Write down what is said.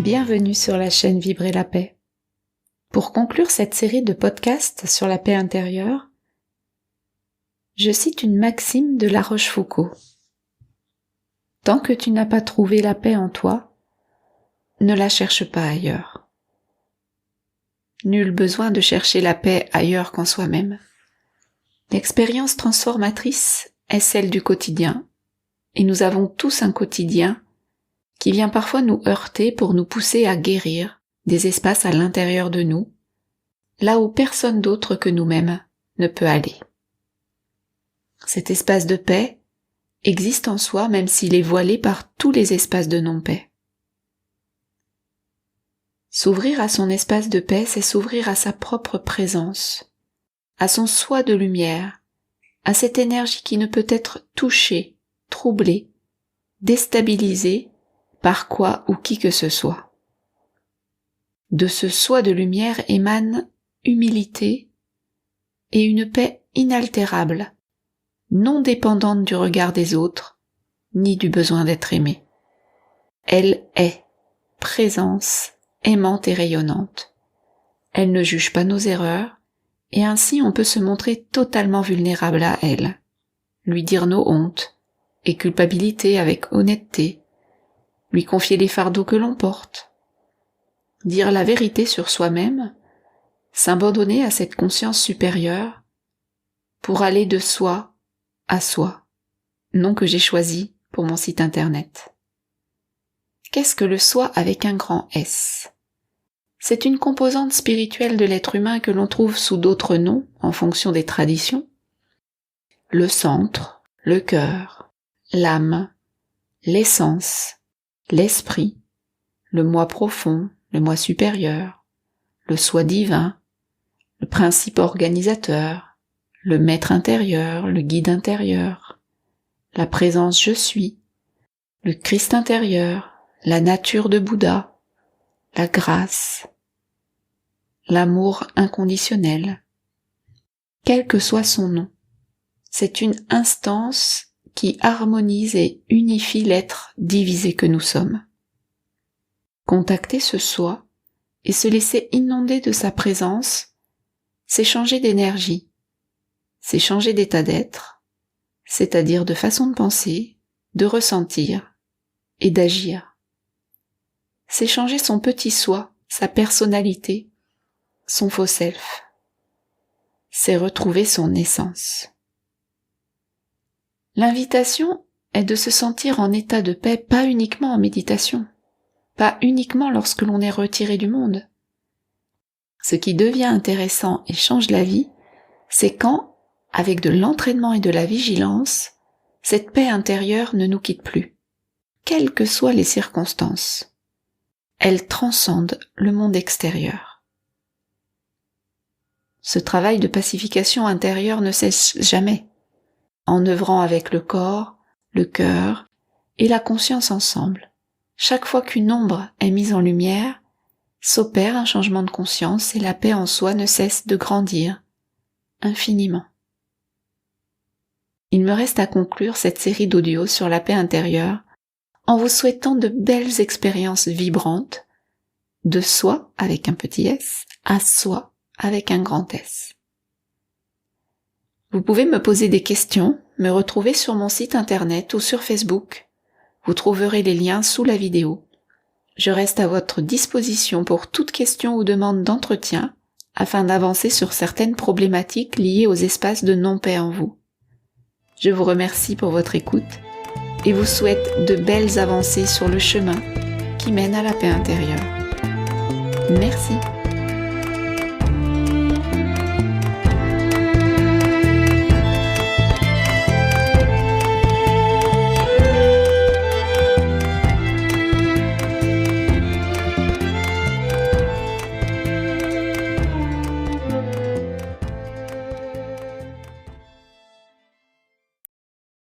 Bienvenue sur la chaîne Vibrer la paix. Pour conclure cette série de podcasts sur la paix intérieure, je cite une maxime de La Rochefoucauld. Tant que tu n'as pas trouvé la paix en toi, ne la cherche pas ailleurs. Nul besoin de chercher la paix ailleurs qu'en soi-même. L'expérience transformatrice est celle du quotidien, et nous avons tous un quotidien qui vient parfois nous heurter pour nous pousser à guérir des espaces à l'intérieur de nous, là où personne d'autre que nous-mêmes ne peut aller. Cet espace de paix existe en soi même s'il est voilé par tous les espaces de non-paix. S'ouvrir à son espace de paix, c'est s'ouvrir à sa propre présence, à son soi de lumière, à cette énergie qui ne peut être touchée, troublée, déstabilisée par quoi ou qui que ce soit. De ce soi de lumière émane humilité et une paix inaltérable, non dépendante du regard des autres, ni du besoin d'être aimée. Elle est présence aimante et rayonnante. Elle ne juge pas nos erreurs, et ainsi on peut se montrer totalement vulnérable à elle, lui dire nos hontes et culpabilités avec honnêteté, lui confier les fardeaux que l'on porte, dire la vérité sur soi-même, s'abandonner à cette conscience supérieure pour aller de soi à soi, nom que j'ai choisi pour mon site internet. Qu'est-ce que le soi avec un grand S ? C'est une composante spirituelle de l'être humain que l'on trouve sous d'autres noms en fonction des traditions. Le centre, le cœur, l'âme, l'essence, l'esprit, le moi profond, le moi supérieur, le soi divin, le principe organisateur, le maître intérieur, le guide intérieur, la présence je suis, le Christ intérieur, la nature de Bouddha, la grâce, l'amour inconditionnel. Quel que soit son nom, c'est une instance qui harmonise et unifie l'être divisé que nous sommes. Contacter ce soi et se laisser inonder de sa présence, c'est changer d'énergie, c'est changer d'état d'être, c'est-à-dire de façon de penser, de ressentir et d'agir. C'est changer son petit soi, sa personnalité, son faux self. C'est retrouver son essence. L'invitation est de se sentir en état de paix, pas uniquement en méditation, pas uniquement lorsque l'on est retiré du monde. Ce qui devient intéressant et change la vie, c'est quand, avec de l'entraînement et de la vigilance, cette paix intérieure ne nous quitte plus, quelles que soient les circonstances. Elle transcende le monde extérieur. Ce travail de pacification intérieure ne cesse jamais, en œuvrant avec le corps, le cœur et la conscience ensemble. Chaque fois qu'une ombre est mise en lumière, s'opère un changement de conscience et la paix en soi ne cesse de grandir, infiniment. Il me reste à conclure cette série d'audios sur la paix intérieure en vous souhaitant de belles expériences vibrantes, de soi avec un petit s à soi avec un grand S. Vous pouvez me poser des questions, me retrouver sur mon site internet ou sur Facebook. Vous trouverez les liens sous la vidéo. Je reste à votre disposition pour toute question ou demande d'entretien afin d'avancer sur certaines problématiques liées aux espaces de non-paix en vous. Je vous remercie pour votre écoute et vous souhaite de belles avancées sur le chemin qui mène à la paix intérieure. Merci.